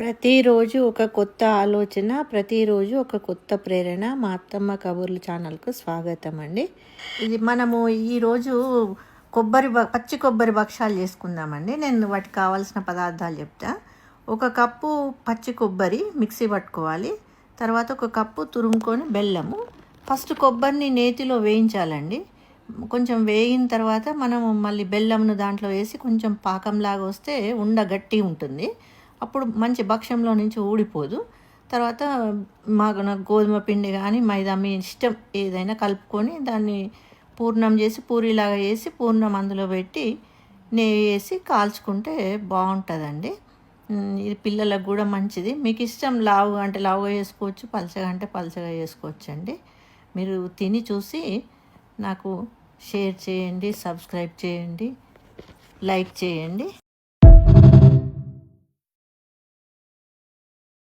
ప్రతిరోజు ఒక కొత్త ఆలోచన, ప్రతిరోజు ఒక కొత్త ప్రేరణ. మా అత్తమ్మ కబుర్లు ఛానల్కు స్వాగతం అండి. ఇది మనము ఈరోజు పచ్చి కొబ్బరి భక్షాలు చేసుకుందామండి. నేను వాటికి కావాల్సిన పదార్థాలు చెప్తా. 1 కప్పు పచ్చి కొబ్బరి మిక్సీ పట్టుకోవాలి. తర్వాత 1 కప్పు తురుముకొని బెల్లము. ఫస్ట్ కొబ్బరిని నేతిలో వేయించాలండి. కొంచెం వేగిన తర్వాత మనము మళ్ళీ బెల్లంను దాంట్లో వేసి కొంచెం పాకంలాగా వస్తే ఉండ గట్టి ఉంటుంది. అప్పుడు మంచి భక్ష్యంలో నుంచి ఊడిపోదు. తర్వాత గోధుమ పిండి కానీ మైదా మీ ఇష్టం ఏదైనా కలుపుకొని దాన్ని పూర్ణం చేసి పూరీలాగా వేసి పూర్ణం అందులో పెట్టి నెయ్యి వేసి కాల్చుకుంటే బాగుంటుందండి. ఇది పిల్లలకు కూడా మంచిది. మీకు ఇష్టం లావుగా అంటే లావుగా చేసుకోవచ్చు, పలచగా అంటే పలచగా చేసుకోవచ్చు అండి. మీరు తిని చూసి నాకు షేర్ చేయండి, సబ్స్క్రైబ్ చేయండి, లైక్ చేయండి.